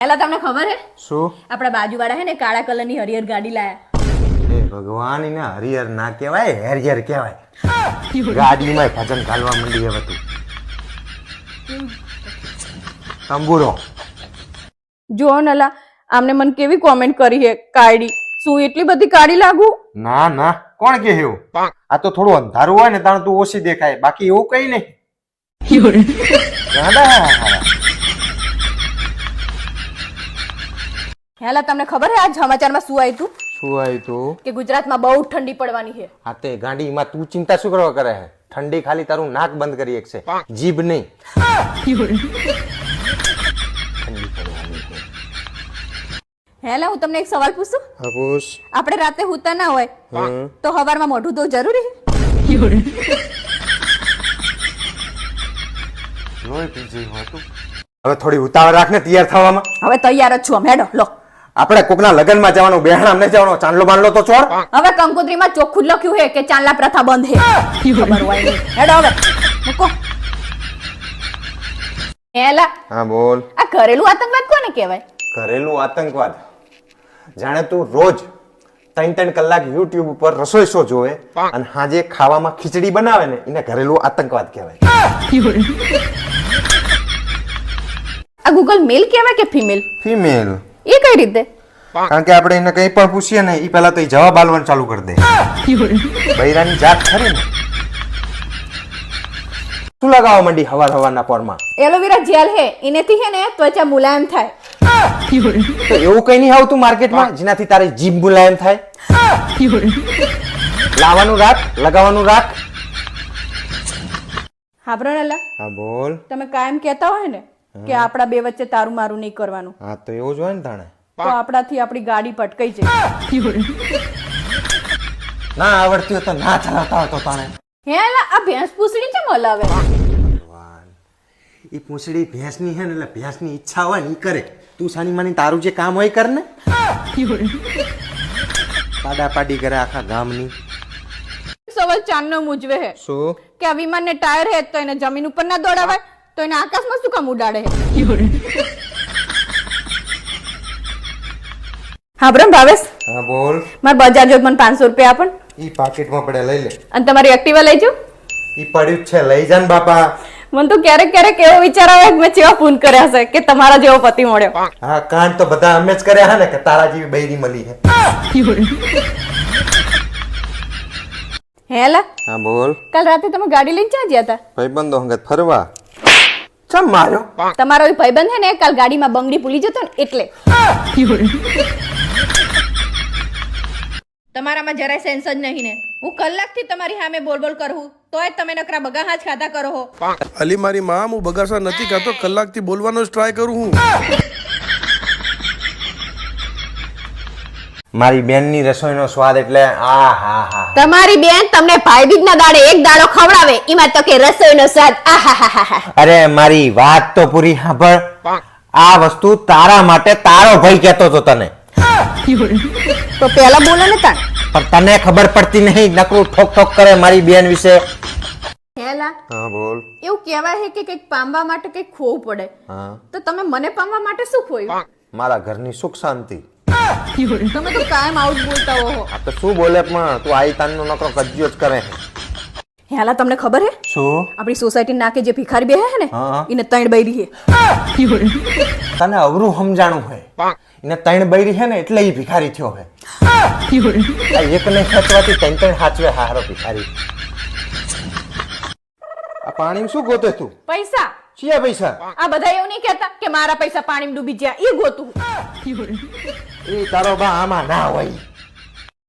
એલા તમને ખબર હે શું? આપણા બાજુવાળા હે ને કાળા કલરની હરિહર ગાડી લાયા. એ ભગવાન, એને હરિહર ના કહેવાય, હેરિયર કહેવાય. ગાડીમાં ભજન ગાલવા માંડી હવે તું. તંબુરો જો નલા આમને મને કેવી કોમેન્ટ કરી હે કાળી. શું એટલી બધી કાળી લાગુ? ના ના, કોણ કે એવું? આ તો થોડું અંધારું હોય ને તાણ તું ઓછી દેખાય, બાકી એવું કઈ નહીં. હેલા તમને ખબર હે આજ સમાચારમાં શું આવ્યું તું? શું આવ્યું તું? કે ગુજરાતમાં બહુ ઠંડી પડવાની છે. હા તે ગાડીમાં તું ચિંતા શું કરવા કરે છે? ઠંડી ખાલી તારું નાક બંધ કરી એક છે, જીભ નહીં. હેલા હું તમને એક સવાલ પૂછું? હા પૂછ. આપણે રાતે હુતા ના હોય તો સવારમાં મોઢું ધોવું જરૂરી છે? લોહી પી જઈ હોય તું. હવે થોડી ઉતાવળ રાખ ને તૈયાર થવામાં. હવે તૈયાર જ છું અમે. હેડો લો. આપણે કોકના લગનમાં જવાનું, બેહણામ નહીં જવાનું. ચાંદલો બાંડલો તો છોડ. હવે કંકોત્રીમાં ચોખ્ખું જ લખ્યું છે કે ચાંદલા પ્રથા બંધ છે. ખબર હોય નહીં. હેડો હવે મૂકો. હેલા હા બોલ. આ ઘરેલું આતંકવાદ કોને કહેવાય? ઘરેલું આતંકવાદ જાણે તું રોજ 3-3 કલાક યુટ્યુબ ઉપર રસોઈ શો જોવે અને હાજે ખાવામાં ખીચડી બનાવે ને એને ઘરેલું આતંકવાદ કહેવાય. આ ગૂગલ મેલ કહેવાય કે ફિમેલ? ફિમેલ. એ કઈ રીતે? કારણ કે આપણે એને કંઈ પણ પૂછીએ ને એ પહેલા તો એ જવાબ આલવાનું ચાલુ કરી દે. બૈરાની જાત ખરી ને. શું લગાવવા માંડી હવારના પોરમાં? એલોવેરા જેલ હે, એનેથી હે ને ત્વચા મુલાયમ થાય. તો એવું કઈ નહીં આવતું માર્કેટમાં જેનાથી તારી જીભ મુલાયમ થાય? લાવવાનું રાખ, લગાવવાનું રાખ. હા બ્રનલા, હા બોલ. તમે કાયમ કહેતા હોય ને કે આપણા બે વચ્ચે તારું મારું નહીં કરવાનું, હા તો એવું જ હોય ને તાણે. તો આપણાથી આપણી ગાડી પટકાઈ જાય. ના આવડતી હોય તો ના ચલાવતા હોય તો તાણે. હે લા આ ભેંસ પૂછડી કેમ હલાવે? ભગવાન, એ પૂંછડી ભેંસની હે ને એટલે ભેંસની ઈચ્છા હોય ને ઈ કરે. તું સાની માની તારું જે કામ હોય કર ને. પાડા પાડી કરે આખા ગામની. સવાલ ચાંદનો મૂજવે હે શું? કે આ વિમાનને ટાયર હે તો એને જમીન ઉપર ના દોડાવાય તો એને આકાશમાં શું કામ ઉડાડે હે? હા બ્રહ્મ ભાવેશ, હા બોલ. માર બજાર જો મને 500 રૂપિયા આપણ. ઈ પાકીટમાં પડે લઈ લે. અને તમારી એક્ટિવા લઈ જાઓ. ઈ પડ્યું જ છે, લઈ જા ને બાપા. મને તો ક્યારેક ક્યારેક એવો વિચાર આવે કે મેં ચેવા ફોન કર્યા છે કે તમારા જેવો પતિ મળ્યો. હા કાંડ તો બધા અમે જ કર્યા હે ને કે તારા જેવી બૈરી મળી હે. હેલા હા બોલ. કાલ રાતે તમે ગાડી લઈને ક્યાં ગયા હતા? ભાઈબંધો હંગત ફરવા. ચમ માર્યો? તમારો એ ભાઈબંધ હે ને કાલ ગાડીમાં બંગડી ભૂલી જતો ને એટલે. તમારામાં જરાય સેન્સ જ નહીં ને. હું કલાકથી તમારી સામે બોલ બોલ કરું તોય તમે નકરા બગા હાથ ખાતા કરો હો. અલી મારી માં, હું બગાસા નથી ખાતો, કલાકથી બોલવાનો જ ટ્રાય કરું હું. મારી બેનની રસોઈનો સ્વાદ એટલે આ હા હા. તમારી બેન તમને ભાઈબીજના દાડે એક દાડો ખવડાવે એમાં તો કે રસોઈનો સ્વાદ આહાહાહા. અરે મારી વાત તો પૂરી સાંભળ. આ વસ્તુ તારા માટે તારો ભાઈ કહેતો તો તને. તો પેલા બોલો ને તાણ. પણ તને ખબર પડતી નહીં, નકરું ઠોક ઠોક કરે મારી બેન વિશે. હેલા હા બોલ. એવું કહેવાય છે કે કંઈક પામવા માટે કંઈક ખોવું પડે. હા તો તમે મને પામવા માટે શું ખોયું? મારા ઘરની સુખ શાંતિ. તમે તો કાયમ આવું જ બોલતા હો. આ તો શું બોલે પણ તું આઈ તાનનો નકરો કજ્જો જ કરે. હેલા તમને ખબર હે શું? આપણી સોસાયટી નાકે જે ભિખારી બેહે હે ને હા. એને 3 બૈરી હે. તને અવરું સમજાણું હોય. એને 3 બૈરી છે ને એટલે ઈ ભિખારી થયો હે. આ એક ને ખેંચવાથી 3 હાચવે હારો ભિખારી. આ પાણી શું ગોતે તું? પૈસા. ચિયા પૈસા? આ બધા એવું નહીં કહેતા કે મારા પૈસા પાણીમાં ડૂબી ગયા, ઈ ગોતું. એ તારો બા આમાં ના હોય.